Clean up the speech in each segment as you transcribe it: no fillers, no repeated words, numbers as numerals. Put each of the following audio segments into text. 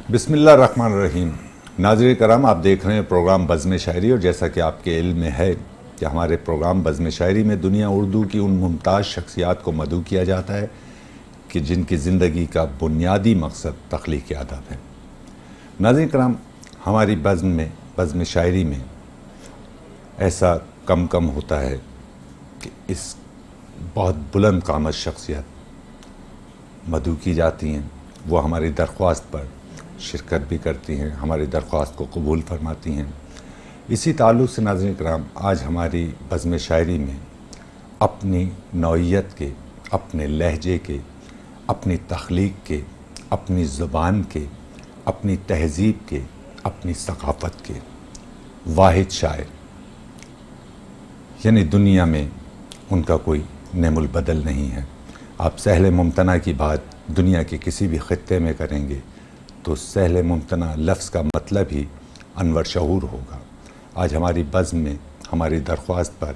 बिस्मिल्लाहिर्रहमानिर्रहीम। नाज़रीन कराम, आप देख रहे हैं प्रोग्राम बज़्म शायरी। और जैसा कि आपके इल्म में है कि हमारे प्रोग्राम बज़्म शायरी में दुनिया उर्दू की उन मुमताज़ शख्सियात को मदऊ किया जाता है कि जिनकी ज़िंदगी का बुनियादी मकसद तख्लीक़ अदब है। नाज़रीन कराम, हमारी बज़्म शायरी में ऐसा कम होता है कि इस बहुत बुलंद क़ामत शख्सियत मदऊ की जाती हैं, वो हमारी दरख्वास्त पर शिरकत भी करती हैं, हमारी दरख्वास्त को कबूल फरमाती हैं। इसी ताल्लुक़ से नाज़रीन कराम, आज हमारी बज़्म शायरी में अपनी नौइयत के, अपने लहजे के, अपनी तख्लीक़ के, अपनी ज़ुबान के, अपनी तहज़ीब के, अपनी सक़ाफ़त के वाहिद शायर, यानी दुनिया में उनका कोई नेमुल बदल नहीं है। आप सहले मुमतना की बात दुनिया के किसी भी ख़ित्ते में करेंगे तो सहले मुमतना लफ्ज़ का मतलब ही अनवर शऊर होगा। आज हमारी बज़्म में हमारी दरख्वास्त पर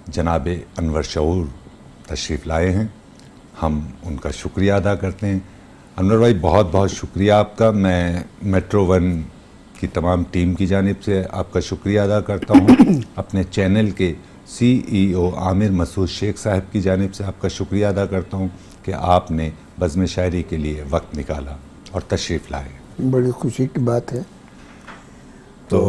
जनाब अनवर शऊर तशरीफ़ लाए हैं, हम उनका शुक्रिया अदा करते हैं। अनवर भाई, बहुत बहुत शुक्रिया आपका। मैं मेट्रो वन की तमाम टीम की जानिब से आपका शुक्रिया अदा करता हूँ। अपने चैनल के CEO आमिर मसूद शेख साहब की जानिब से आपका शुक्रिया अदा करता हूँ कि आपने बज़्म शायरी के लिए वक्त निकाला और तशरीफ़ लाए। बड़ी खुशी की बात है। तो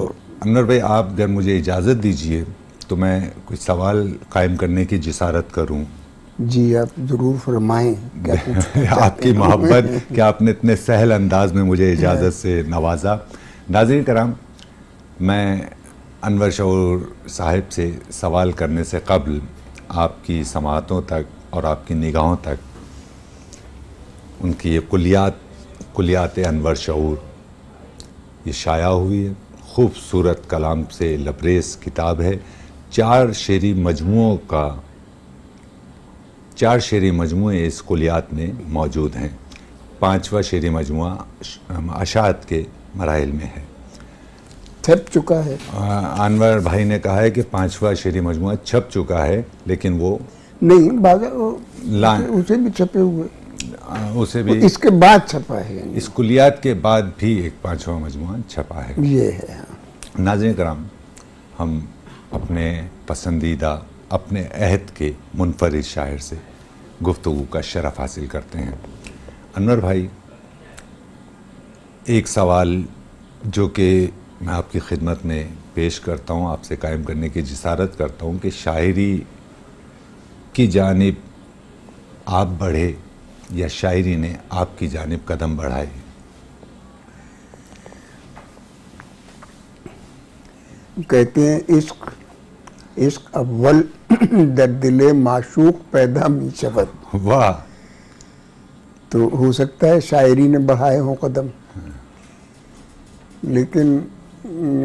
अनवर भाई, आप अगर मुझे इजाज़त दीजिए तो मैं कुछ सवाल कायम करने की जिसारत करूं। जी, आप ज़रूर फरमाएं। क्या आपकी मोहब्बत कि आपने इतने सहल अंदाज में मुझे इजाज़त से नवाजा। नाज़रीन कराम, मैं अनवर शऊर साहिब से सवाल करने से कबल आपकी समाअतों तक और आपकी निगाहों तक उनकी ये कुलियात अनवर शऊर ये शाया हुई है। खूबसूरत कलाम से लबरेज किताब है। चार शेरी मजमुए इस कुलियात में मौजूद हैं। 5वां शेरी मजमुआ अशात के मराइल में है, छप चुका है। अनवर भाई ने कहा है कि 5वां शेरी मजमुआ छप चुका है, लेकिन वो नहीं, उसे भी छपे हुए, उसे भी इसके बाद छपा है। इस कुलियात के बाद भी एक 5वां मजमुआ छपा है। ये है। नाज़रीन कराम, हम अपने पसंदीदा, अपने अहद के मुनफरिद शायर से गुफ्तगू का शरफ़ हासिल करते हैं। अनवर भाई, एक सवाल जो कि मैं आपकी खिदमत में पेश करता हूँ, आपसे कायम करने की जिसारत करता हूँ कि शायरी की जानिब आप बढ़े या शायरी ने आपकी जानिब कदम बढ़ाए? कहते हैं इश्क अव्वल दर दिले माशूक पैदा मी शवद। वाह! तो हो सकता है शायरी ने बढ़ाए हों कदम, लेकिन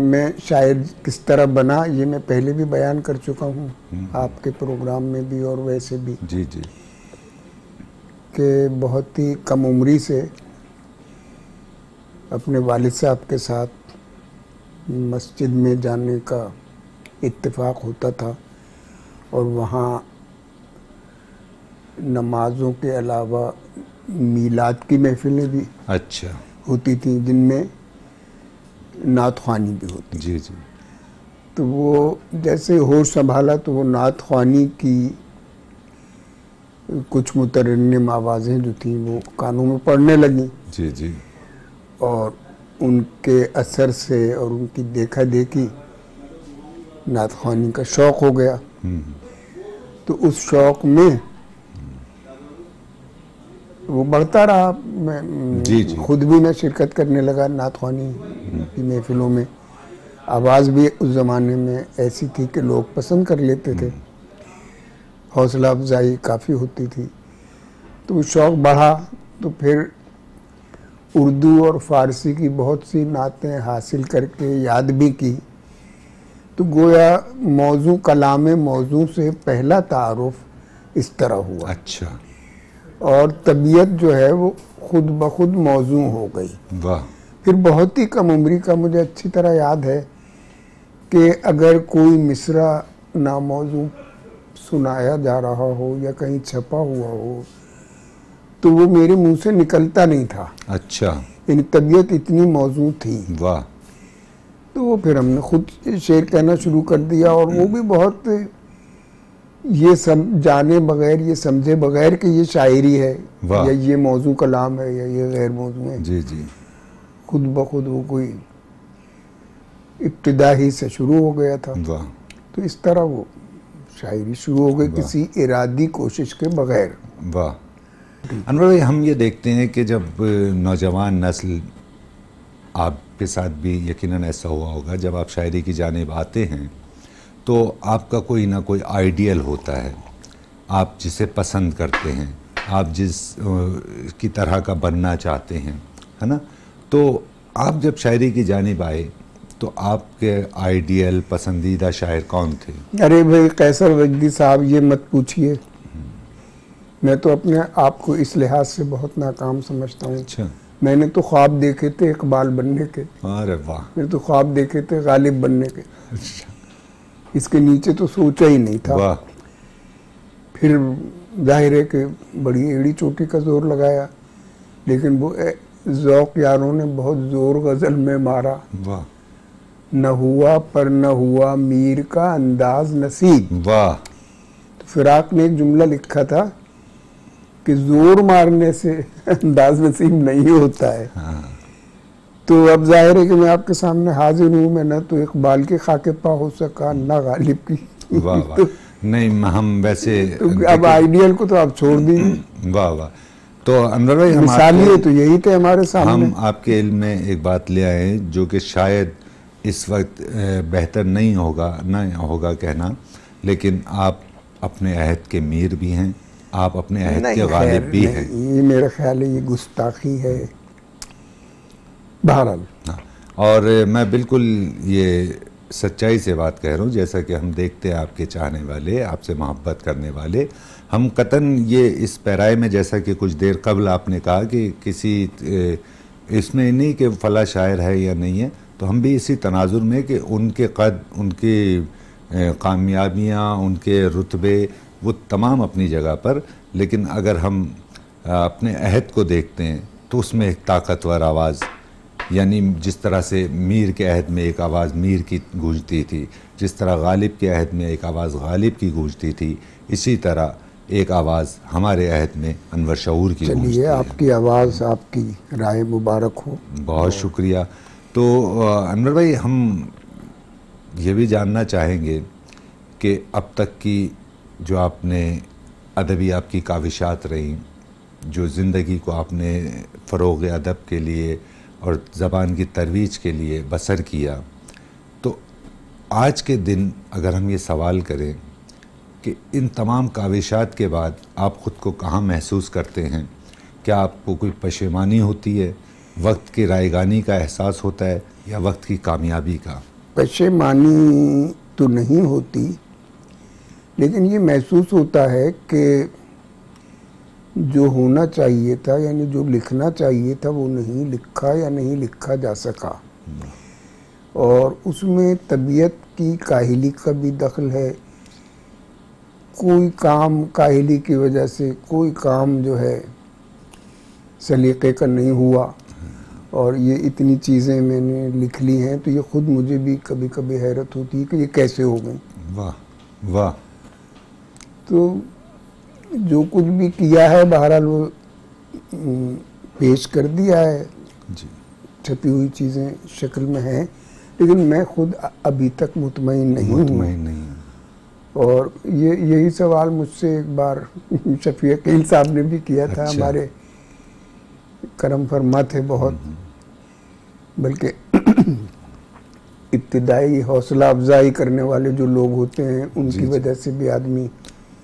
मैं शायर किस तरह बना ये मैं पहले भी बयान कर चुका हूँ, आपके प्रोग्राम में भी और वैसे भी। जी जी। कि बहुत ही कम उम्री से अपने वालिद साहब के साथ मस्जिद में जाने का इत्तेफाक होता था और वहाँ नमाज़ों के अलावा मीलाद की महफिलें भी अच्छा होती थी, जिनमें नात ख़्वानी भी होती। जी जी। तो वो जैसे होश संभाला तो वो नात ख़्वानी की कुछ मुतरन्निम आवाज़ें जो थी वो कानों में पड़ने लगी। जी जी। और उनके असर से और उनकी देखा देखी नात ख़्वानी का शौक़ हो गया। तो उस शौक़ में वो बढ़ता रहा। मैं जी जी। खुद भी मैं शिरकत करने लगा नात ख़्वानी की महफिलों में। आवाज़ भी उस ज़माने में ऐसी थी कि लोग पसंद कर लेते थे, हौसला अफजाई काफ़ी होती थी। तो शौक़ बढ़ा तो फिर उर्दू और फ़ारसी की बहुत सी नातें हासिल करके याद भी की। तो गोया मौजू कलाम मौजू से पहला तारुफ इस तरह हुआ। अच्छा। और तबीयत जो है वो खुद ब खुद मौजू हो गई। वाह! फिर बहुत ही कम उम्री का मुझे अच्छी तरह याद है कि अगर कोई मिसरा नामौजू सुनाया जा रहा हो या कहीं छपा हुआ हो तो वो मेरे मुंह से निकलता नहीं था। अच्छा। यानी तबीयत इतनी मौजूद थी। वाह। तो वो फिर हमने खुद शेर कहना शुरू कर दिया, और वो भी बहुत ये सब जाने बगैर, ये समझे बगैर कि ये शायरी है या ये मौजू कलाम है या ये गैर मौजू है। जी जी। खुद ब खुद वो कोई इब्तिदा ही से शुरू हो गया था। वाह। तो इस तरह वो शायरी शुरू हो गई किसी इरादी कोशिश के बगैर। वाह। अनवर भाई, हम ये देखते हैं कि जब नौजवान नस्ल, आपके साथ भी यकीनन ऐसा हुआ होगा, जब आप शायरी की जानिब आते हैं तो आपका कोई ना कोई आइडियल होता है, आप जिसे पसंद करते हैं, आप जिस की तरह का बनना चाहते हैं, है ना। तो आप जब शायरी की जानिब आए तो आपके आइडियल पसंदीदा शायर कौन थे? अरे भाई कैसर वजदी साहब, ये मत पूछिए। मैं तो अपने आप को इस लिहाज से बहुत नाकाम समझता हूँ। अच्छा। मैंने तो ख्वाब देखे थे इकबाल बनने के। अरे वाह। मैंने तो ख्वाब देखे थे गालिब बनने के। अच्छा। इसके नीचे तो सोचा ही नहीं था। वाह। फिर जाहिर है कि बड़ी एड़ी चोटी का जोर लगाया, लेकिन वो ज़ौक़ यारों ने बहुत जोर गज़ल में मारा। वाह। न हुआ पर न हुआ मीर का अंदाज नसीब। वाह। तो फिराक ने एक जुमला लिखा था कि जोर मारने से अंदाज नसीब नहीं होता है। हाँ। तो अब जाहिर है कि मैं आपके सामने हाजिर हूँ। मैं न तो इकबाल के खाके पा हो सका, न गालिब की। वाह वाह। नहीं, हम वैसे तो अब आइडियल को तो आप छोड़ दीजिए। वाह वाह। तो अनवर भाई, मिसालिए तो यही थे हमारे सामने। हम आपके इल्म में एक बात ले आए हैं जो कि शायद इस वक्त बेहतर नहीं होगा कहना, लेकिन आप अपने अहद के मीर भी हैं, आप अपने अहद के गालिब भी हैं। ये मेरा ख्याल है ये गुस्ताखी है। बहरहाल। हाँ, और मैं बिल्कुल ये सच्चाई से बात कह रहा हूँ। जैसा कि हम देखते हैं आपके चाहने वाले, आपसे मोहब्बत करने वाले, हम कतन ये इस पैराए में, जैसा कि कुछ देर कबल आपने कहा कि किसी इसमें नहीं कि फला शायर है या नहीं है, तो हम भी इसी तनाजुर में कि उनके कद, उनकी कामयाबियाँ, उनके रुतबे, वो तमाम अपनी जगह पर, लेकिन अगर हम अपने अहद को देखते हैं तो उसमें एक ताकतवर आवाज़, यानी जिस तरह से मीर के अहद में एक आवाज़ मीर की गूंजती थी, जिस तरह गालिब के अहद में एक आवाज़ गालिब की गूंजती थी, इसी तरह एक आवाज़ हमारे अहद में अनवर शऊर की गूंजती है। चलिए, आपकी आवाज़, आपकी राय मुबारक हो। बहुत शुक्रिया। तो अनवर भाई, हम ये भी जानना चाहेंगे कि अब तक की जो आपने अदबी आपकी काविशात रहीं, जो ज़िंदगी को आपने फ़रोग़ अदब के लिए और ज़बान की तरवीज के लिए बसर किया, तो आज के दिन अगर हम ये सवाल करें कि इन तमाम काविशात के बाद आप ख़ुद को कहाँ महसूस करते हैं? क्या आपको कोई पशेमानी होती है, वक्त की रायगानी का एहसास होता है, या वक्त की कामयाबी का? पशेमानी तो नहीं होती, लेकिन ये महसूस होता है कि जो होना चाहिए था, यानी जो लिखना चाहिए था, वो नहीं लिखा या नहीं लिखा जा सका। और उसमें तबीयत की काहिली का भी दखल है। कोई काम काहिली की वजह से, कोई काम जो है सलीक़े का नहीं हुआ, और ये इतनी चीज़ें मैंने लिख ली हैं, तो ये ख़ुद मुझे भी कभी कभी हैरत होती है कि ये कैसे हो गई। वाह वाह। तो जो कुछ भी किया है बहरहाल वो पेश कर दिया है जी। छपी हुई चीज़ें शक्ल में हैं, लेकिन मैं खुद अभी तक मुतमईन नहीं हूँ। और यही सवाल मुझसे एक बार शफी अकील साहब ने भी किया था। अच्छा। हमारे करम फरमा थे बहुत, बल्कि इब्तिदाई हौसला अफजाई करने वाले जो लोग होते हैं, उनकी वजह से भी आदमी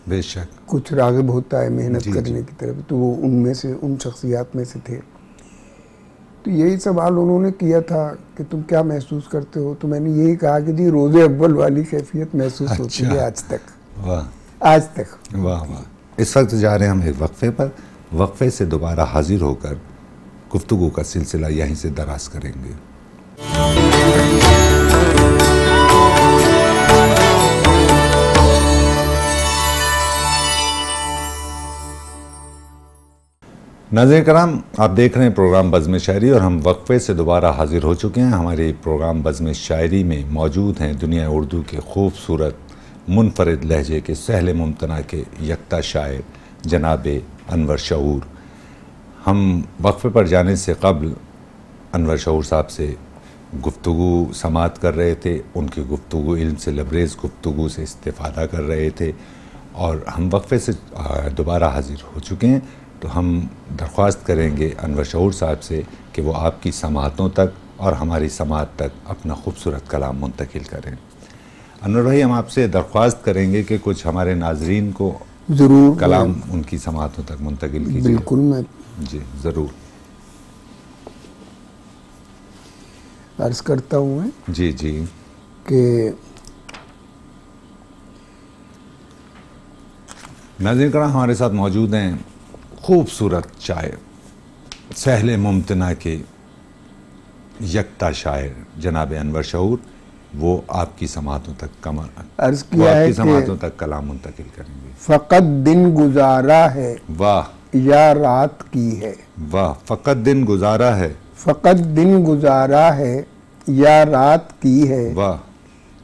बेशक कुछ राग़िब होता है मेहनत करने की तरफ। तो वो उनमें से, उन शख्सियात में से थे। तो यही सवाल उन्होंने किया था कि तुम क्या महसूस करते हो, तो मैंने यही कहा कि जी रोज़े अव्वल वाली कैफियत महसूस होती है आज तक। वाह, आज तक। वाह वाह। इस वक्त जा रहे हैं हम एक वक्फे पर, वक्फे से दोबारा हाजिर होकर गुफ्तगू का सिलसिला यहीं से दराज करेंगे। नाज़रीन कराम, आप देख रहे हैं प्रोग्राम बज़्म शायरी और हम वक्फे से दोबारा हाजिर हो चुके हैं। हमारे प्रोग्राम बज़्म शायरी में मौजूद हैं दुनिया उर्दू के खूबसूरत मुनफरिद लहजे के सहले मुमतना के यकता शायर जनाब अनवर शऊर। हम वक्फे पर जाने से कबल अनवर शऊर साहब से गुफ्तगू समात कर रहे थे, उनकी गुफ्तगू इल्म से लबरेज़ गुफ्तगू से इस्तिफ़ादा कर रहे थे और हम वक्फे से दोबारा हाजिर हो चुके हैं। तो हम दरख्वास्त करेंगे अनवर शऊर साहब से कि वो आपकी समातों तक और हमारी समात तक अपना खूबसूरत कलाम मुंतकिल करें। अनवर भाई, हम आपसे दरख्वास्त करेंगे कि कुछ हमारे नाजरीन को ज़रूर कलाम उनकी समातों तक मुंतकिल कीजिए। बिल्कुल, मैं जी ज़रूर। अर्ज़ करता हूँ मैं जी जी कि नाज़रीन कराम, हमारे साथ मौजूद हैं खूबसूरत शायर सहले मुमतना के यकता शायर जनाब अनवर शऊर। वो आपकी समातों तक अर्ज़ किया है समातों तक कलाम मुंतकिल करेंगे। फ़कत दिन गुजारा है वाह या रात की है, वाह, फ़कत दिन गुजारा है, फ़कत दिन गुजारा है या रात की है, वाह,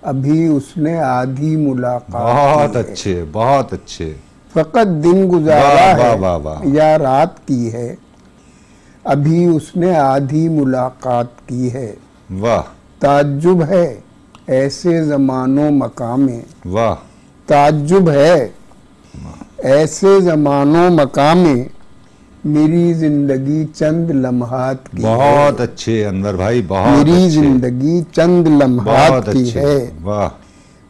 अभी उसने आधी मुलाकात बहुत की है। अच्छे, बहुत अच्छे। फ़कत दिन गुजारा वाह, है वाह, वाह, वाह। या रात की है, अभी उसने आधी मुलाकात की है। वाह ताज्जुब है ऐसे ज़मानो मकामे, वाह, ताज्जुब है ऐसे ज़मानो मकामे, मेरी जिंदगी चंद लम्हात की बहुत है। अच्छे अनवर भाई, बहुत मेरी अच्छे, जिंदगी चंद लम्हात बहुत की अच्छे। है। वाह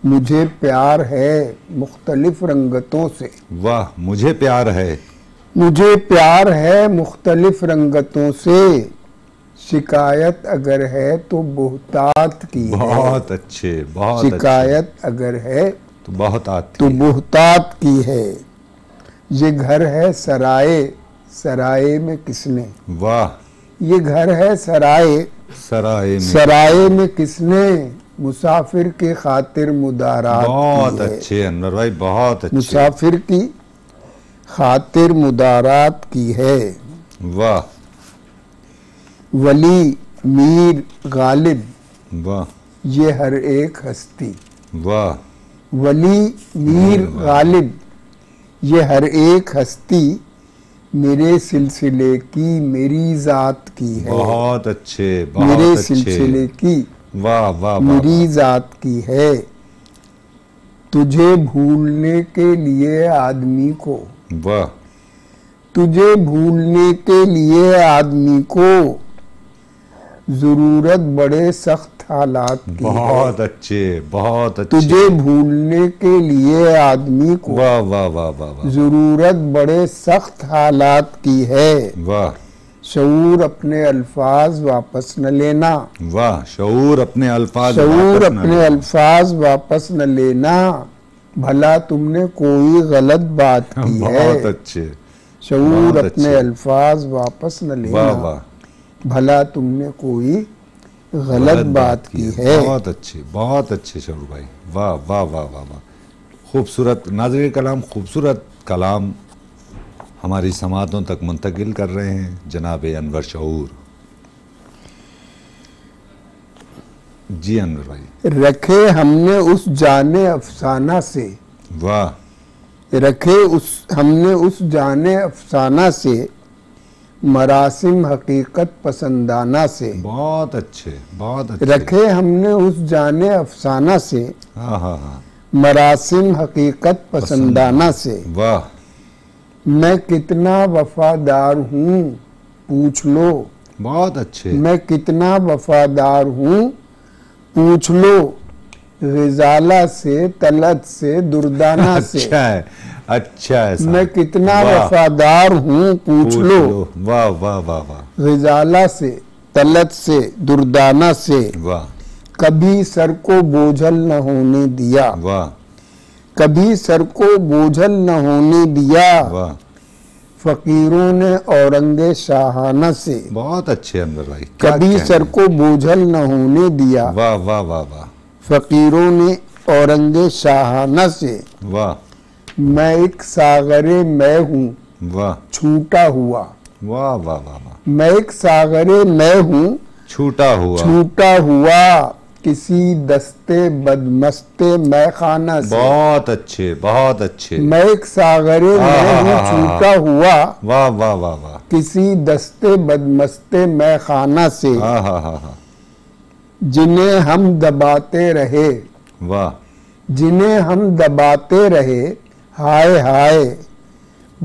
मुझे प्यार है मुख्तलिफ रंगतों से, वाह, मुझे प्यार है, मुझे प्यार है मुख्तलिफ रंगतों से, शिकायत अगर है तो बोहतात की है। बहुत अच्छे, बहुत अच्छे। शिकायत अगर है तो बहुत आती तो है। बोहतात की है। ये घर है सराय, सराय में किसने, वाह, ये घर है सराय, सराय में, सराय में किसने, मुसाफिर के खातिर मुदारात बहुत की है। अच्छे अनवर भाई, बहुत अच्छे। मुसाफिर की खातिर मुदारात की है। वाह वली मीर गालिब वाह ये हर एक हस्ती, वाह, वली मीर गालिब ये हर एक हस्ती, मेरे सिलसिले की मेरी जात की है। बहुत अच्छे, बहुत मेरे अच्छे। सिलसिले की वाह वाह वाह, मेरी जात की है। तुझे भूलने के लिए आदमी को, वाह, तुझे भूलने के लिए आदमी को, जरूरत बड़े सख्त हालात की बहुत है। अच्छे, बहुत अच्छे। तुझे भूलने के लिए आदमी को, वाह वाह वाह वाह वाह, जरूरत बड़े सख्त हालात की है। वाह शऊर अपने अल्फाज वापस न लेना, वाह, शऊर अपने अल्फाज शऊर वापस न अपने लेना। अल्फाज वापस न लेना, भला तुमने कोई गलत बात की है। बहुत अच्छे, शऊर बहुत अपने अच्छे। अल्फाज वापस न वाह लेना, वाह, भला तुमने कोई गलत बात की है। बहुत अच्छे, बहुत अच्छे शऊर भाई, वाह वाह वाह वाह वाह, खूबसूरत। नाज़रीन कलाम, खूबसूरत कलाम हमारी समातों तक मुंतकिल कर रहे हैं जनाब अनवर शऊर। जी अनवर भाई। रखे हमने उस जाने अफसाना से, वाह, हमने उस जाने अफसाना से, मरासिम हकीकत पसंदाना से। बहुत अच्छे, बहुत अच्छे। रखे हमने उस जाने अफसाना से, हाँ हाँ हाँ, मरासिम हकीकत पसंदाना से। वाह, मैं कितना वफादार हूँ पूछ लो, बहुत अच्छे। मैं कितना वफादार हूँ पूछ लो, गिजाला से तलत से दुर्दाना से। अच्छा है, अच्छा है साहब। मैं कितना वाह, वफादार हूँ पूछ लो, वाह वाह वाह वाह, गिजाला से तलत से दुर्दाना से। वाह कभी सर को बोझल न होने दिया, वाह, कभी सर को बोझल न होने दिया, वाह, फकीरों ने औरंगे शाहाना से। बहुत अच्छे अनवर भाई, क्या कभी कहने। सर को बोझल न होने दिया, वाह वाह वाह वाह, फकीरों ने औरंगे शाहाना से। वाह मैं एक सागरे मैं हूँ वाह छूटा हुआ, वाह वाह वाह वाह। मैं एक सागरे मैं हूँ छूटा हुआ किसी दस्ते बदमस्ते मैं खाना से। बहुत अच्छे, बहुत अच्छे। मैं एक सागरे मैं हूँ छूटा हुआ, वाह वाह वाह वाह। किसी दस्ते बदमस्ते मैं खाना से, हाँ हाँ हाँ हाँ। जिन्हें हम दबाते रहे, वाह। जिन्हें हम दबाते रहे, हाय हाय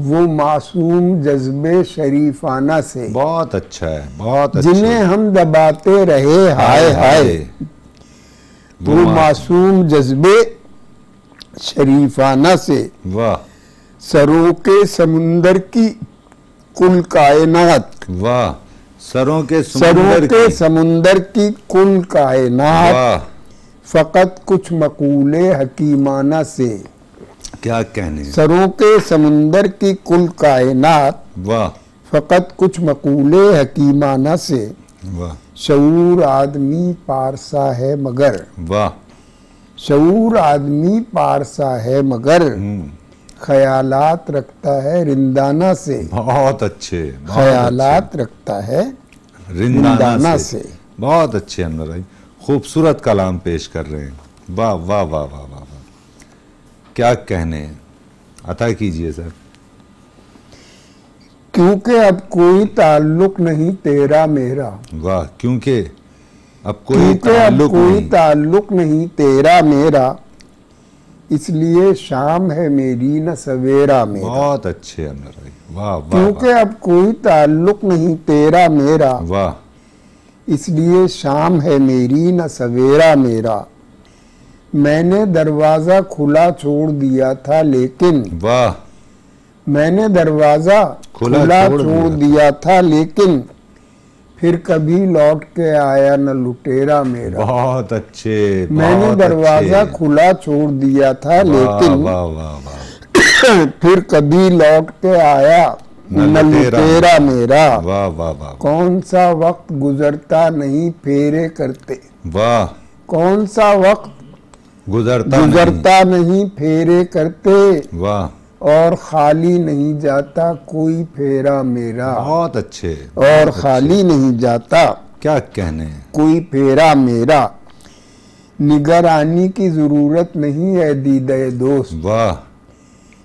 वो मासूम जज्बे शरीफाना से। बहुत अच्छा है, बहुत अच्छा। जिन्हें हम दबाते रहे, हाय हाय वो मासूम जज्बे शरीफाना से। वाह। सरों के समुंदर की कुल कायनात, वाह। सरों के समुंदर की कुल कायनात, वाह। फकत कुछ मकूले हकीमाना से। क्या कहने। सरों के समुंदर की कुल कायनात, वाह। फकत कुछ मकूले हकीमाना से। वाह। शऊर आदमी पारसा है मगर, वाह। शऊर आदमी पारसा है मगर, ख्यालात रखता है रिंदाना से। बहुत अच्छे, ख्यालात रखता है रिंदाना से। बहुत अच्छे अनवर भाई, खूबसूरत कलाम पेश कर रहे हैं। वाह वाह वाह वाह वाह वाह। क्या कहने, अता कीजिए सर। क्योंकि अब कोई ताल्लुक नहीं तेरा मेरा। वाह। क्योंकि अब कोई ताल्लुक नहीं तेरा मेरा, इसलिए शाम है मेरी न सवेरा मेरा। बहुत अच्छे अनवर भाई, वाह वाह। क्योंकि अब कोई ताल्लुक नहीं तेरा मेरा, वाह, इसलिए शाम है मेरी न सवेरा मेरा। मैंने दरवाजा खुला छोड़ दिया था लेकिन, वाह, मैंने दरवाजा खुला छोड़ दिया था लेकिन, फिर कभी लौट के आया न लुटेरा मेरा। बहुत अच्छे। मैंने दरवाजा खुला छोड़ दिया था लेकिन, वाह वाह वाह, फिर कभी लौट के आया न लुटेरा मेरा। वाह वाह वाह। कौन सा वक्त गुजरता नहीं फेरे करते। वाह। कौन सा वक्त गुजरता नहीं फेरे करते। वाह। और खाली नहीं जाता कोई फेरा मेरा। बहुत अच्छे। और खाली नहीं जाता, क्या कहने, कोई फेरा मेरा। निगरानी की जरूरत नहीं है दीदे दोस्त। वाह।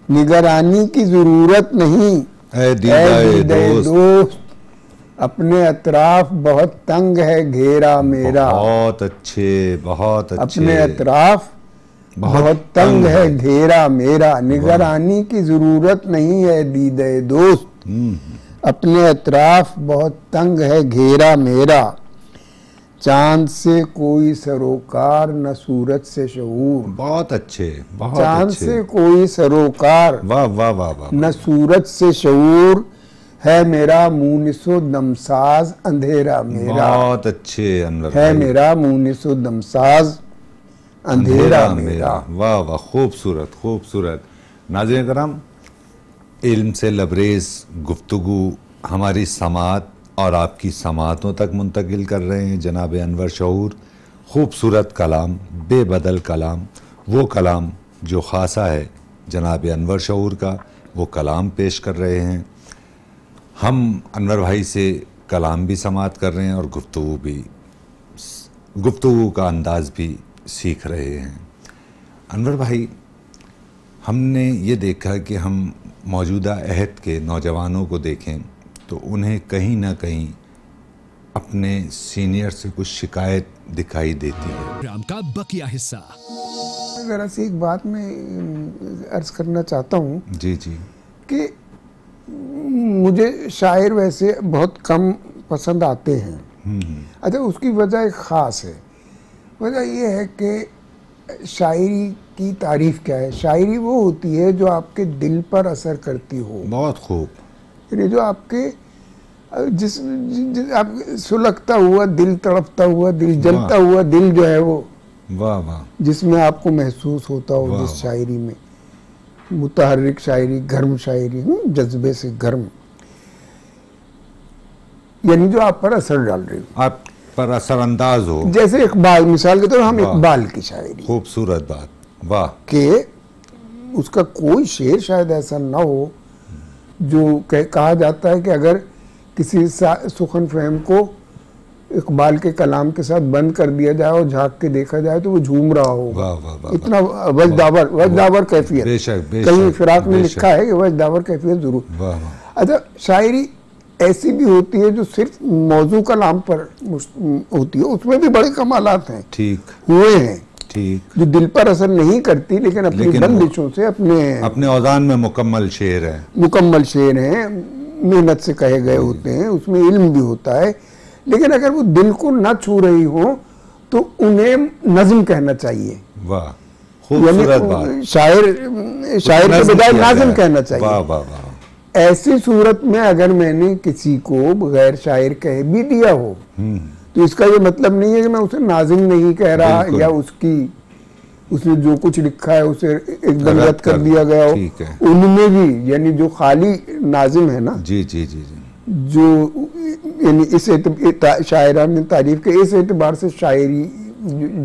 निगरानी की जरूरत नहीं है दीदे दोस्त। अपने अतराफ बहुत तंग है घेरा मेरा। बहुत अच्छे, बहुत अच्छे। अपने अतराफ बहुत तंग है घेरा मेरा। निगरानी की जरूरत नहीं है दीदे दोस्त, अपने अतराफ बहुत तंग है घेरा मेरा। चांद से कोई सरोकार न सूरज से शऊर। बहुत अच्छे, बहुत चांद अच्छे। से कोई सरोकार, वाह वाह वाह वाह। न सूरज से शऊर, है मेरा मुनिसो दमसाज अंधेरा मेरा। बहुत अच्छे अनवर है भाई। मेरा मुनिसो दमसाज अंधेरा मेरा। वाह वाह, खूबसूरत खूबसूरत। नाज़रीन करम, इल्म से लबरेज गुफ्तगू हमारी समात और आपकी समातों तक मुंतकिल कर रहे हैं जनाब अनवर शऊर। खूबसूरत कलाम, बेबदल कलाम, वो कलाम जो खासा है जनाब अनवर शऊर का, वो कलाम पेश कर रहे हैं। हम अनवर भाई से कलाम भी समात कर रहे हैं और गुफ्तगू का अंदाज़ भी सीख रहे हैं। अनवर भाई, हमने ये देखा कि हम मौजूदा अहद के नौजवानों को देखें तो उन्हें कहीं ना कहीं अपने सीनियर से कुछ शिकायत दिखाई देती है। प्रोग्राम का बकिया हिस्सा। जरा सी एक बात मैं अर्ज करना चाहता हूँ। जी जी। कि मुझे शायर वैसे बहुत कम पसंद आते हैं। अच्छा, उसकी वजह एक ख़ास है। वजह ये है कि शायरी की तारीफ़ क्या है। शायरी वो होती है जो आपके दिल पर असर करती हो। बहुत खूब। यानी जो आपके जिस आप सुलगता हुआ दिल, तड़पता हुआ दिल, जलता हुआ दिल जो है वो, वाह वाह, जिसमें आपको महसूस होता हो जिस शायरी में, मुतहर्रिक शायरी, गर्म शायरी, जज्बे से गर्म, यानी जो आप पर असर डाल रही हो, आप पर असरअंदाज हो। जैसे इकबाल, मिसाल के तौर हम इकबाल की शायरी। खूबसूरत बात। वाह। कि उसका कोई शेर शायद ऐसा ना हो जो कहा जाता है कि अगर किसी सुखन फहम को इकबाल के कलाम के साथ बंद कर दिया जाए और झांक के देखा जाए तो वो झूम रहा होगा। वाह वाह वाह, इतना वजदावर कैफियत। बेशक कहीं फिराक में लिखा है कि वजदावर कैफियत जरूर। वाह वाह। अच्छा, शायरी ऐसी भी होती है जो सिर्फ मौजू कलाम पर होती है, उसमें भी बड़े कमालात हैं, ठीक हुए हैं, ठीक, जो दिल पर असर नहीं करती लेकिन अपनी बंदिशों से अपने औजान में मुकम्मल शेर है, मेहनत से कहे गए होते हैं, उसमें इल्म भी होता है। लेकिन अगर वो दिल को न छू रही हो तो उन्हें नज्म कहना चाहिए। वाह, खूबसूरत बात। शायर के बजाय नाज़िम कहना चाहिए। वाह वाह वाह। ऐसी सूरत में अगर मैंने किसी को बगैर शायर कह भी दिया हो तो इसका ये मतलब नहीं है कि मैं उसे नाज़िम नहीं कह रहा या उसने जो कुछ लिखा है उसे एकदम रद्द कर दिया गया हो। उनमें भी यानी जो खाली नाज़िम है ना, जी जी जी जी, जो यानी इस शायरान ने तारीफ के इस एतबार से शायरी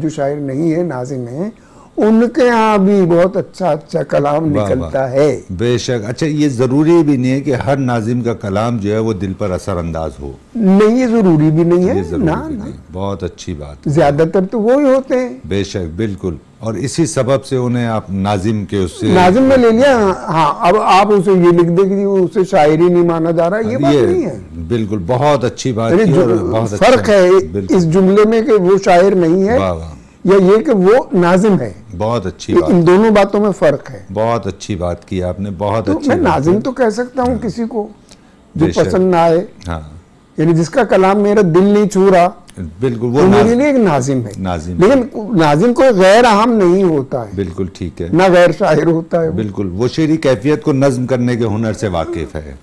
जो शायर नहीं है, नाज़िम है, उनके यहाँ भी बहुत अच्छा कलाम निकलता है। बेशक। अच्छा, ये जरूरी भी नहीं है कि हर नाजिम का कलाम जो है वो दिल पर असर अंदाज हो। नहीं, ये जरूरी भी नहीं है ना। बहुत अच्छी बात। ज्यादातर तो वो ही होते हैं। बेशक, बिल्कुल। और इसी सबब से उन्हें आप नाजिम के उससे नाजिम में ले लिया। हाँ, अब आप उसे ये लिख दे कि उसे शायरी नहीं माना जा रहा, ये बात नहीं है। बिल्कुल, बहुत अच्छी बात। बहुत फर्क है इस जुमले में कि वो शायर नहीं है या ये कि वो नाजिम है। बहुत अच्छी बात। इन दोनों बातों में फर्क है। बहुत अच्छी बात की आपने, बहुत अच्छी। मैं नाजिम तो कह सकता हूँ किसी को जो पसंद ना आए, यानी जिसका कलाम मेरा दिल नहीं छू रहा, बिल्कुल, वो तो मेरे लिए एक नाजिम है। नाजिम। लेकिन नाजिम को गैर आम नहीं होता है। बिल्कुल ठीक है। ना गैर शायर होता है। बिल्कुल, वो शेरी कैफियत को नज्म करने के हुनर से वाकिफ है।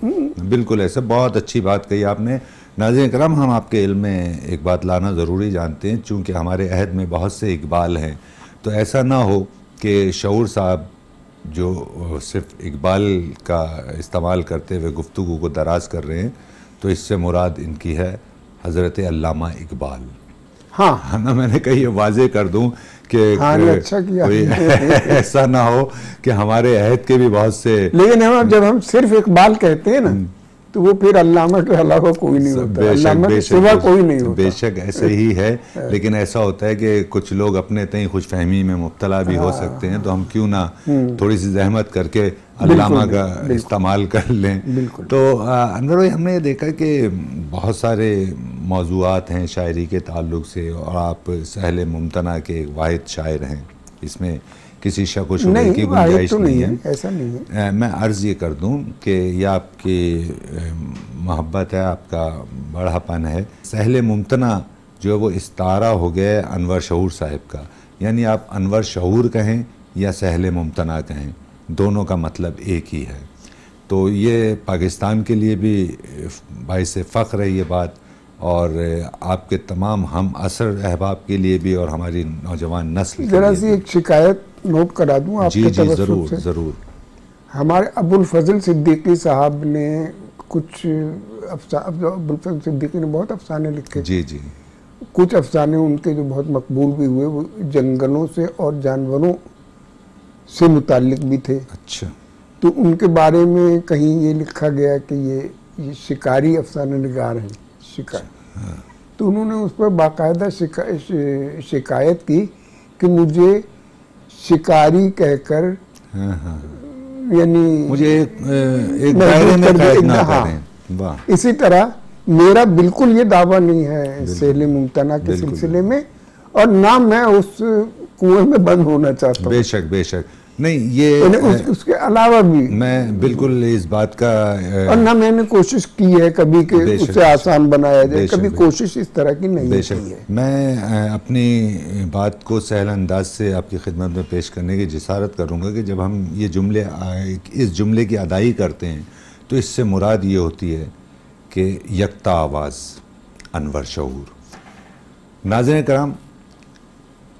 बिल्कुल ऐसे। बहुत अच्छी बात कही आपने। नाज़रीन करम, हम आपके इल्म में एक बात लाना ज़रूरी जानते हैं, चूँकि हमारे अहद में बहुत से इकबाल हैं, तो ऐसा ना हो कि शऊर साहब जो सिर्फ इकबाल का इस्तेमाल करते हुए गुफ्तगू को दराज कर रहे हैं, तो इससे मुराद इनकी है हज़रत अल्लामा इकबाल। हाँ ना, मैंने कही ये वाज़े कर दूं कि अच्छा किया। ऐसा ना हो कि हमारे अहद के भी बहुत से। लेकिन जब हम सिर्फ इकबाल कहते हैं ना, तो वो फिर अल्लामा के अलावा कोई नहीं होता, अल्लामा के सिवा कोई नहीं होता। बेशक ऐसे ही है। लेकिन ऐसा होता है कि कुछ लोग अपने तय खुशफहमी में मुब्तला भी हो सकते हैं, तो हम क्यों ना थोड़ी सी जहमत करके अल्लामा का इस्तेमाल कर लें। तो अनवर भाई, हमने देखा कि बहुत सारे मौज़ूआत हैं शायरी के ताल्लुक से, और आप सहले मुमतना के एक वाहिद शायर हैं, इसमें किसी शक व शुबे की गुंजाइश नहीं है। ऐसा नहीं है। मैं अर्ज़ ये कर दूं कि यह आपकी मोहब्बत है, आपका बड़ापन है। सहले मुमतना जो है वो इस्तारा हो गया अनवर शऊर साहिब का, यानी आप अनवर शऊर कहें या सहले मुमतना कहें, दोनों का मतलब एक ही है। तो ये पाकिस्तान के लिए भी बाइस फ़ख्र है ये बात, और आपके तमाम हम असर अहबाब के लिए भी, और हमारी नौजवान नस्ल। ज़रा सी एक शिकायत नोट करा दूं आपके ज़रूर ज़रूर। हमारे अबुल फजल सिद्दीकी साहब ने कुछ अबुल फजल सिद्दीकी ने बहुत अफसाने लिखे। जी जी। कुछ अफसाने उनके जो बहुत मकबूल भी हुए, वो जंगलों से और जानवरों से मुताल्लिक भी थे। अच्छा। तो उनके बारे में कहीं ये लिखा गया कि ये शिकारी अफसाने निगार हैं, शिकार। तो उन्होंने उस पर बाकायदा शिकायत की कि मुझे शिकारी कहकर, यानी मुझे एक दायरे में कैद ना करें। वाह। इसी तरह मेरा बिल्कुल ये दावा नहीं है सहले मुमतना के सिलसिले में, और ना मैं उस कुएं में बंद होना चाहता हूँ। बेशक बेशक नहीं, ये उसके अलावा भी मैं बिल्कुल इस बात का, और ना मैंने कोशिश की है कभी कि उसे आसान बनाया जाए, कभी कोशिश इस तरह की नहीं की है। मैं अपनी बात को सहल अंदाज से आपकी खिदमत में पेश करने की जिसारत करूँगा कि जब हम ये जुमले, इस जुमले की अदाई करते हैं, तो इससे मुराद ये होती है कि यकता आवाज़ अनवर शऊर। नाज़रीन कराम,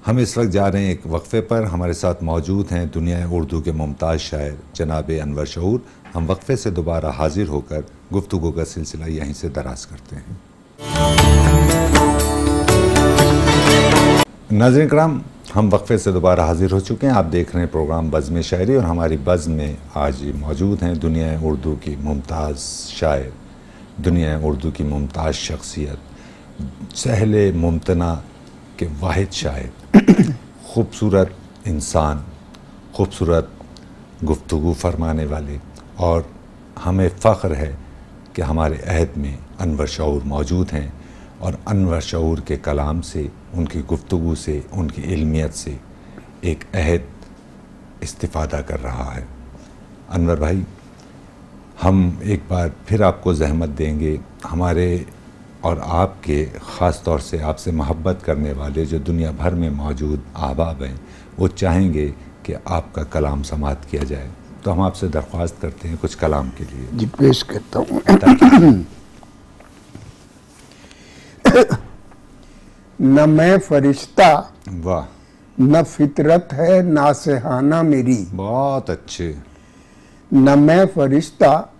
हम इस वक्त जा रहे हैं एक वक्फे पर। हमारे साथ मौजूद हैं दुनिया उर्दू के मुमताज़ शायर जनाब अनवर शऊर। हम वक्फे से दोबारा हाजिर होकर गुफ्तगू का सिलसिला यहीं से दराज करते हैं। नाज़रीन कराम, हम वक्फे से दोबारा हाजिर हो चुके हैं। आप देख रहे हैं प्रोग्राम बज़्म शायरी, और हमारी बज़्म में आज मौजूद हैं दुनिया उर्दू की मुमताज़ शायर दुनिया उर्दू की मुमताज़ शख्सियत, सहले मुमतना के वाहिद शायर, खूबसूरत इंसान, खूबसूरत गुफ्तगू फरमाने वाले, और हमें फ़ख्र है कि हमारे अहद में अनवर शऊर मौजूद हैं और अनवर शऊर के कलाम से, उनकी गुफ्तगू से, उनकी इल्मियत से एक अहद इस्तिफ़ादा कर रहा है। अनवर भाई, हम एक बार फिर आपको ज़हमत देंगे, हमारे और आपके ख़ास तौर से आपसे मोहब्बत करने वाले जो दुनिया भर में मौजूद अहबाब हैं, वो चाहेंगे कि आपका कलाम समाअत किया जाए, तो हम आपसे दरख्वास्त करते हैं कुछ कलाम के लिए। जी, पेश करता हूँ। न मैं फरिश्ता, वाह, न फितरत है नासेहाना मेरी। बहुत अच्छे। न मैं फरिश्ता,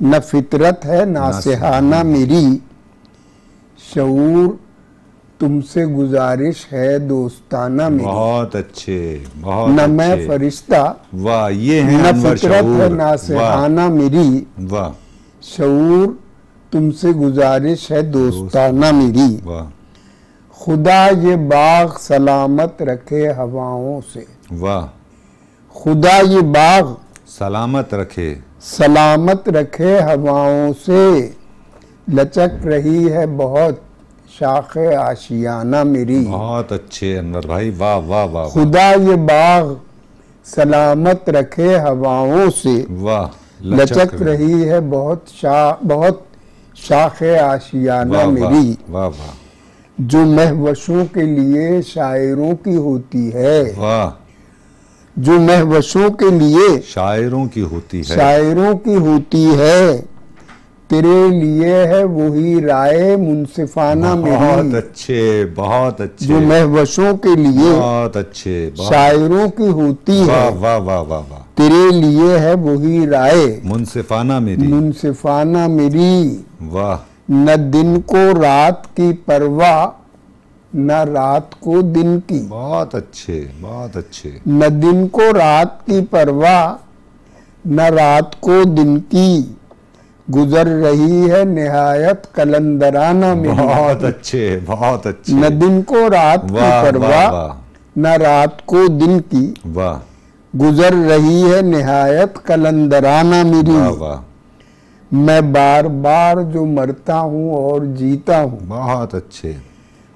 न फितरत है नासेहाना मेरी, शऊर तुमसे गुजारिश है दोस्ताना मेरी। बहुत अच्छे, बहुत न अच्छे। मैं फरिश्ता, वाह, ये है न अनवर फितरत है शऊर। नासेहाना मेरी, वाह, शऊर तुमसे गुजारिश है दोस्ताना मेरी। वाह, खुदा ये बाग सलामत रखे हवाओं से। वाह, खुदा ये बाग सलामत रखे, सलामत रखे हवाओं से, लचक रही है बहुत शाखे आशियाना मेरी। बहुत अच्छे अनवर भाई, वाह वाह वाह। खुदा ये बाग सलामत रखे हवाओं से, वाह, लचक रही है बहुत शाखे आशियाना वाह, मेरी। वाह वाह, जो महवशों के लिए शायरों की होती है। वाह, जो महवशों के लिए शायरों की होती है। शायरों की होती है, तेरे लिए है वही राय मुनसिफाना मेरी। बहुत अच्छे, बहुत अच्छे। जो महवशों के लिए बहुत अच्छे, शायरों की होती वाह है, वाह वाह वाह वाह, तेरे लिए है वही राय मुनसिफाना मेरी। मुनसिफाना मेरी। वाह, न दिन को रात की परवाह, न रात को दिन की। बहुत अच्छे, बहुत अच्छे। न दिन को रात की परवाह, न रात को दिन की, गुजर रही है निहायत कलंदराना मेरी। बहुत अच्छे, बहुत अच्छे। न दिन को रात की वाह, परवाह, वाह, न रात को दिन की, वाह, गुजर रही है निहायत कलंदराना मेरी। वाह वाह, मैं बार बार जो मरता हूँ और जीता हूँ। बहुत अच्छे।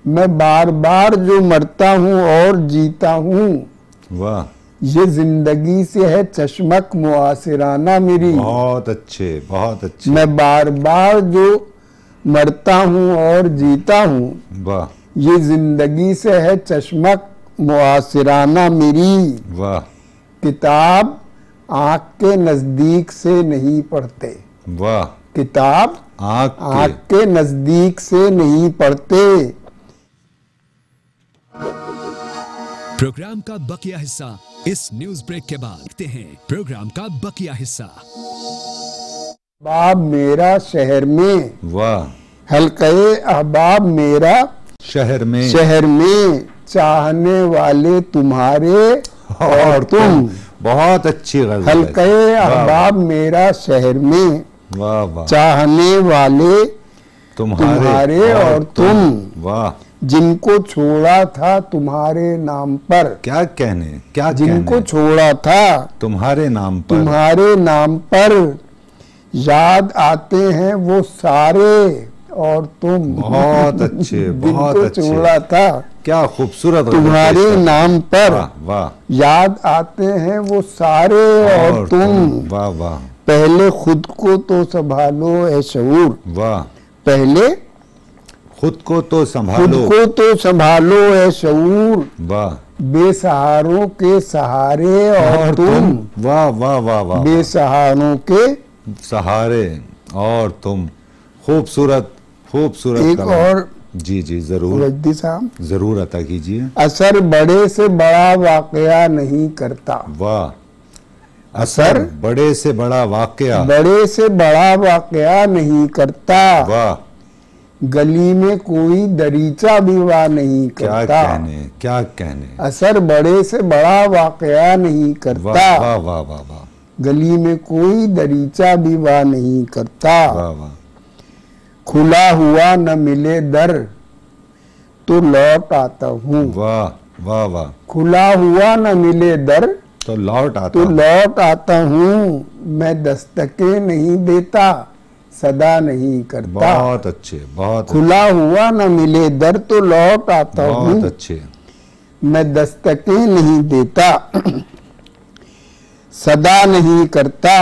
मैं बार बार जो मरता हूँ और जीता हूँ, वाह, ये जिंदगी से है चश्मक मुआसिराना मेरी। बहुत अच्छे, बहुत अच्छे। मैं बार बार जो मरता हूँ और जीता हूँ, वाह, ये जिंदगी से है चश्मक मुआसिराना मेरी। वाह, किताब आँख के नजदीक से नहीं पढ़ते। वाह, किताब आँख के नजदीक से नहीं पढ़ते। प्रोग्राम का बकिया हिस्सा इस न्यूज ब्रेक के बाद देखते हैं। प्रोग्राम का बकिया हिस्सा। अहबाब मेरा शहर में, वाह, हल्के अहबाब मेरा शहर में, चाहने वाले तुम्हारे और तुम। बहुत अच्छी गजल। हल्के अहबाब मेरा शहर में, वाह वाह, चाहने वाले तुम्हारे और तुम। वाह, जिनको छोड़ा था तुम्हारे नाम पर। क्या कहने, क्या जिनको कहने? छोड़ा था तुम्हारे नाम पर, तुम्हारे नाम पर, याद आते हैं वो सारे और तुम। बहुत अच्छे, बहुत जिनको अच्छे। छोड़ा था क्या खूबसूरत गजल तुम्हारे पेश कर- नाम पर, वाह वाह, याद आते हैं वो सारे और तुम। वाह वाह, पहले खुद को तो संभालो ए शऊर। वाह, पहले खुद को तो खुद संभालो। को तो संभालो ए शऊर, वाह, बेसहारों के सहारे और तुम। वाह वाह वाह वाह, बेसहारों के सहारे और तुम। खूबसूरत, खूबसूरत एक कलाम। और जी जी, जरूर वजदी साहब, जरूर अता कीजिए। असर बड़े से बड़ा वाकया नहीं करता। वाह, असर बड़े से बड़ा वाकया। बड़े से बड़ा वाकया नहीं करता। वाह, गली में कोई दरीचा भी वाह नहीं क्या करता। कहने, क्या कहने। असर बड़े से बड़ा वाकया नहीं करता। वाह वाह वाह वाह वाह, गली में कोई दरीचा भी वाह नहीं करता। वाह वाह, खुला हुआ न मिले दर तो लौट आता हूँ। वाह वाह वाह। खुला हुआ न मिले दर तो लौट आता हूँ। मैं दस्तकें नहीं देता, सदा नहीं करता। बहुत अच्छे, बहुत खुला हुआ न मिले दर तो लौट आता हूँ। बहुत अच्छे। मैं दस्तकें नहीं देता, सदा नहीं करता।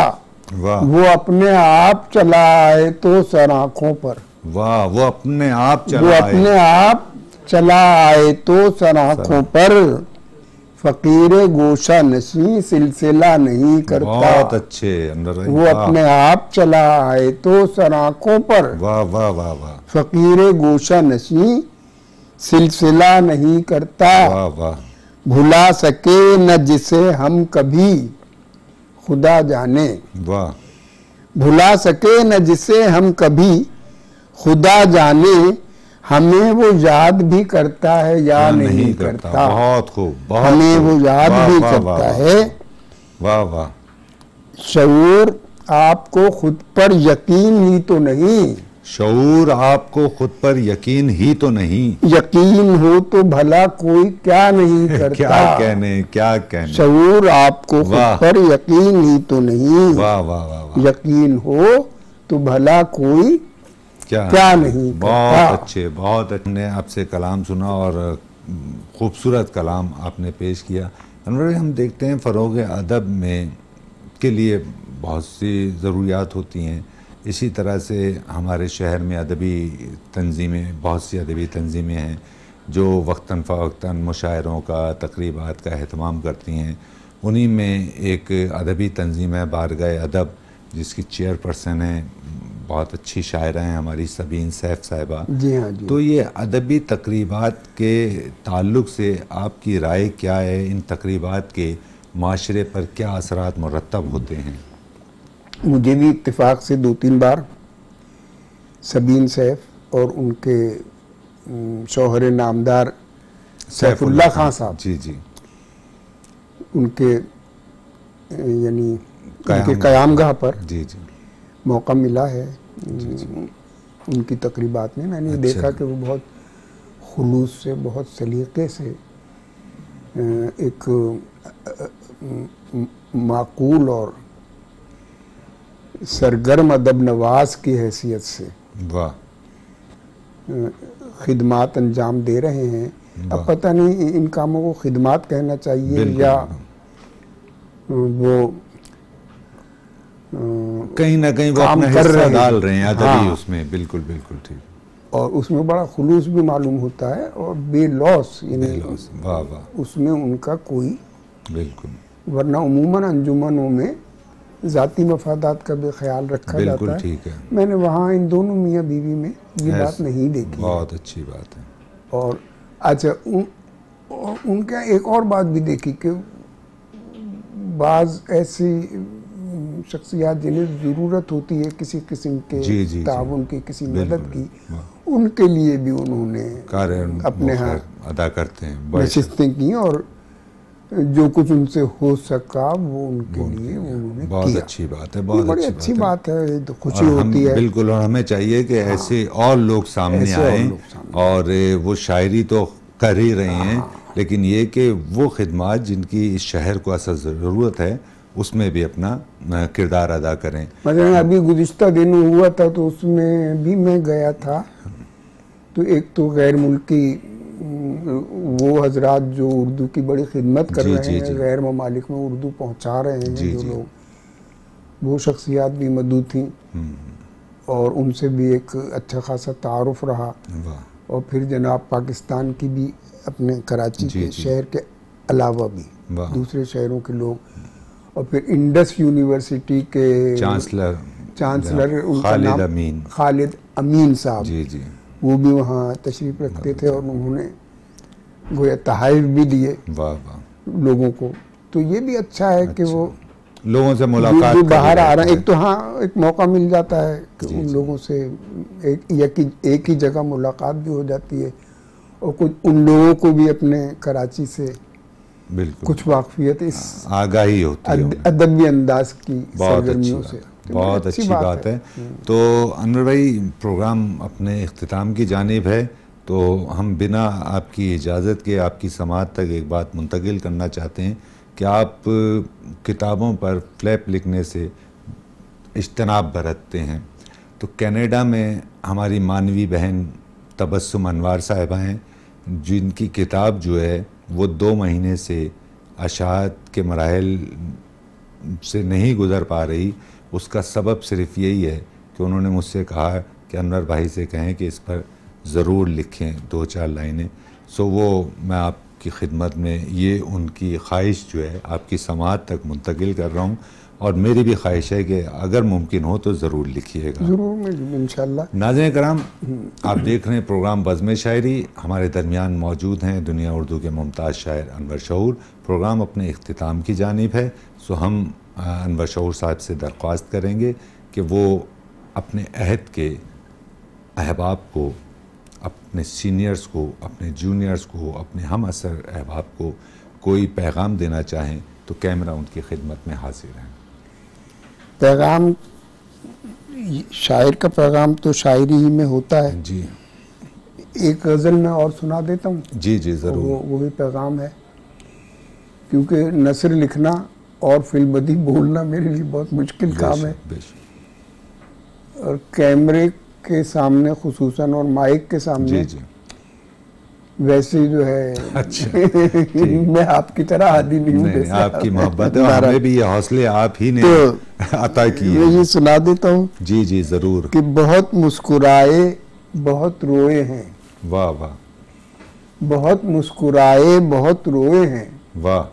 वाह। वो अपने आप चला आए तो सराखों पर। वाह। वो अपने आप वो चला आए। अपने आप चला आए तो सराखों पर। फकीर गोशा नशी सिलसिला नहीं करता। बहुत अच्छे अंदर। वो अपने आप चला आए तो सराखों पर। वाह वाह वाह वाह। फकीर गोशा नशी सिलसिला नहीं करता। वाह वाह। भुला सके न जिसे हम कभी खुदा जाने। वाह। भुला सके न जिसे हम कभी खुदा जाने। हमें वो याद भी करता है या नहीं करता। बहुत खूब, बहुत हमें वो याद भी वाह, करता वाह, है। वाह वाह। शऊर आपको खुद पर यकीन ही तो नहीं। शऊर आपको खुद पर यकीन ही तो नहीं। यकीन हो तो भला कोई क्या नहीं करता। क्या कहने। शऊर आपको खुद पर यकीन ही तो नहीं। वाह वाह वाह। यकीन हो तो भला कोई क्या नहीं करता। बहुत अच्छे, बहुत अच्छे। ने आपसे कलाम सुना और खूबसूरत कलाम आपने पेश किया। अनवर, हम देखते हैं फ़रोग़ अदब में के लिए बहुत सी ज़रूरियात होती हैं। इसी तरह से हमारे शहर में अदबी तंजीमें, बहुत सी अदबी तंजीमें हैं जो वक्तन फ़वक्तन मुशायरों का, तकरीबात का अहतमाम करती हैं। उन्हीं में एक अदबी तंजीम है बारगाह अदब, जिसकी चेयरपर्सन है, बहुत अच्छी शायरा हैं हमारी सबीन सैफ साहिबा। जी हाँ जी। तो ये अदबी तकरीबात के ताल्लुक़ से आपकी राय क्या है? इन तकरीबात के माशरे पर क्या असरात मुरत्तब होते हैं? मुझे भी इत्तेफाक से 2-3 बार सबीन सैफ और उनके शौहर नामदार सैफुल्लाह खां साहब, जी जी, उनके यानी उनके क़यामगाह पर जी जी मौका मिला है। उनकी तकरीबात में मैंने देखा कि वो बहुत खुलूस से, बहुत सलीक़े से एक माकूल और सरगर्म अदब नवाज की हैसियत से वाह खिदमात अंजाम दे रहे हैं। अब पता नहीं इन कामों को खिदमात कहना चाहिए या वो कहीं ना कहीं वो अपना हिस्सा डाल रहे हैं अदबी उसमें। बिल्कुल बिल्कुल ठीक। और उसमें बड़ा खुलूस भी मालूम होता है और बेलौस, यानी वाह वाह, उसमें उनका कोई बिल्कुल, वरना उमूमन अंजुमनों में ज़ाती मफादात का भी ख्याल रखा जाता है। ठीक है। मैंने वहाँ इन दोनों मियाँ बीवी में ये बात नहीं देखी। बहुत अच्छी बात है। और अच्छा उनका एक और बात भी देखी कि बाज़ ऐसी शख्सियात जिन्हें ज़रूरत होती है किसी किस्म के ताउन की, किसी मदद की, उनके लिए भी उन्होंने अपने यहाँ अदा करते हैं, नशिस्तें की और जो कुछ उनसे हो सका वो उनके लिए उन्होंने बहुत किया। अच्छी बात है, बहुत बड़ी अच्छी बात है, तो खुशी होती है। बिल्कुल, और हमें चाहिए कि ऐसे और लोग सामने आए और वो शायरी तो कर ही रहे हैं, लेकिन ये कि वो खिदमत जिनकी इस शहर को असल ज़रूरत है उसमें भी अपना किरदार अदा करें। मतलब अभी गुज़िश्ता दिन हुआ था तो उसमें भी मैं गया था, तो एक तो गैर मुल्की वो हजरात जो उर्दू की बड़ी खिदमत कर रहे हैं, गैर ममालिक में उर्दू पहुंचा रहे हैं, जो लोग, वो शख्सियात भी मौजूद थी और उनसे भी एक अच्छा खासा तारुफ रहा। और फिर जनाब पाकिस्तान की भी अपने कराची के शहर के अलावा भी दूसरे शहरों के लोग, और फिर इंडस यूनिवर्सिटी के चांसलर खालिद अमीन साहब, वो भी वहाँ तशरीफ़ रखते थे और उन्होंने गोया तहाइफ भी दिए लोगों को। तो ये भी अच्छा है कि वो लोगों से मुलाकात जो बाहर आ रहे हैं, एक तो हाँ एक मौका मिल जाता है कि उन लोगों से एक ही जगह मुलाकात भी हो जाती है और कुछ उन लोगों को भी अपने कराची से कुछ वाकफियत, इस आगाही होती है अदबी अंदाज की सरगर्मियों से। बहुत अच्छी बात है। तो अनवर भाई, प्रोग्राम अपने इख्तिताम की जानिब है, तो हम बिना आपकी इजाज़त के आपकी समाअत तक एक बात मुंतकिल करना चाहते हैं कि आप किताबों पर फ्लैप लिखने से इज्तनाब बरतते हैं। तो कनाडा में हमारी मानवी बहन तबस्सुम अनवार साहिबा हैं, जिनकी किताब जो है वो 2 महीने से अशात के मराहिल से नहीं गुज़र पा रही। उसका सबब सिर्फ़ यही है कि उन्होंने मुझसे कहा कि अनवर भाई से कहें कि इस पर ज़रूर लिखें 2-4 लाइनें। सो वो मैं आपकी खिदमत में ये उनकी ख्वाहिश जो है आपकी समाअत तक मुंतकिल कर रहा हूँ, और मेरी भी ख्वाहिश है कि अगर मुमकिन हो तो ज़रूर लिखिएगा। ज़रूर, इंशाअल्लाह। नाज़रीन कराम, आप देख रहे हैं प्रोग्राम बज़्म शायरी। हमारे दरमियान मौजूद हैं दुनिया उर्दू के मुमताज़ शायर अनवर शऊर। प्रोग्राम अपने इख्तिताम की जानिब है। सो हम अनवर शऊर साहब से दरख्वास्त करेंगे कि वो अपने अहद के अहबाब को, अपने सीनियर्स को, अपने जूनियर्स को, अपने हम असर अहबाब को कोई पैगाम देना चाहें तो कैमरा उनकी खिदमत में हाजिर है। पैगाम, शायर का पैगाम तो शायरी ही में होता है जी। एक गज़ल में और सुना देता हूँ। जी जी ज़रूर। वो भी पैगाम है, क्योंकि नसर लिखना और फिल्बदी बोलना मेरे लिए बहुत मुश्किल काम है, और कैमरे के सामने खुसूसन और माइक के सामने जी जी। वैसे जो है अच्छा मैं आपकी तरह आदि नहीं हूँ। आपकी मोहब्बत है, हमें भी ये हौसले आप ही ने अता किए। मैं ये सुना देता हूँ। जी जी ज़रूर। कि बहुत मुस्कुराए बहुत रोए हैं। वाह वाह। बहुत मुस्कुराए बहुत रोए हैं, वाह।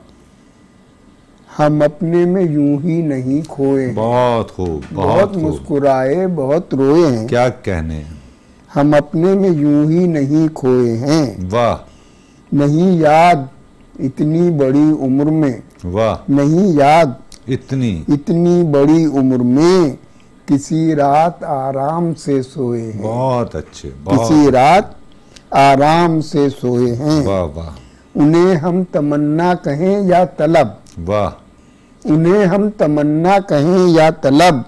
हम अपने में यूं ही नहीं खोए हैं। बहुत खूब, बहुत मुस्कुराए बहुत रोए हैं, क्या कहने, हम अपने में यूं ही नहीं खोए हैं। वाह। नहीं याद इतनी बड़ी उम्र में, वाह। नहीं याद इतनी बड़ी उम्र में किसी रात आराम से सोए हैं। बहुत अच्छे। किसी रात आराम से सोए हैं। वाह वाह। उन्हें हम तमन्ना कहें या तलब, वाह। उन्हें हम तमन्ना कहें या तलब,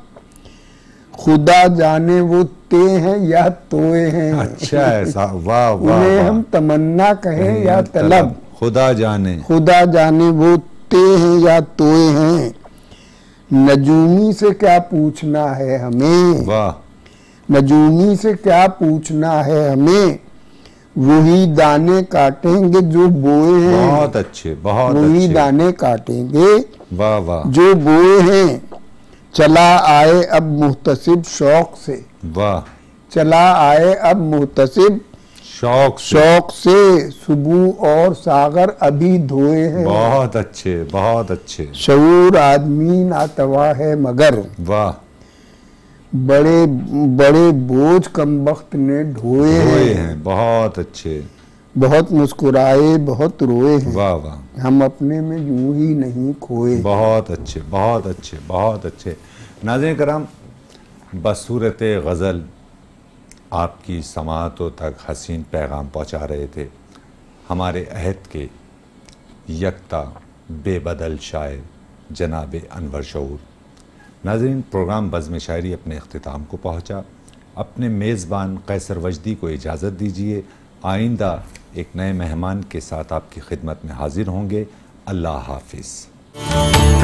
खुदा जाने वो ते हैं या तोए हैं। अच्छा ऐसा, वाह वाह। उन्हें हम तमन्ना कहें या तलब, खुदा जाने वो ते हैं या तोए हैं। नजूमी से क्या पूछना है हमें, वाह। नजूमी से क्या पूछना है हमें, वही दाने काटेंगे जो बोए हैं। बहुत अच्छे, बहुत वही अच्छे। दाने काटेंगे वाह वाह। जो बोए हैं। चला आए अब मुहतसिब शौक से, वाह। चला आए अब मुहतसिब शौक से, सुबह और सागर अभी धोए हैं। बहुत अच्छे, बहुत अच्छे। शऊर आदमी नातवा है मगर, वाह। बड़े बड़े बोझ कमबख्त ने ढोए हैं। बहुत अच्छे। बहुत मुस्कुराए बहुत रोए हैं, वाह वाह। हम अपने में यूं ही नहीं खोए। बहुत अच्छे, बहुत अच्छे, बहुत अच्छे। नाज़रीन कराम, बसूरत गज़ल आपकी समाअतों तक हसीन पैगाम पहुँचा रहे थे हमारे अहद के यकता बेबदल शायर जनाब अनवर शऊर। नाज़रीन, प्रोग्राम बज़्म शायरी अपने इख्तिताम को पहुँचा। अपने मेज़बान कैसर वजदी को इजाज़त दीजिए। आइंदा एक नए मेहमान के साथ आपकी खिदमत में हाजिर होंगे। अल्लाह हाफिज़।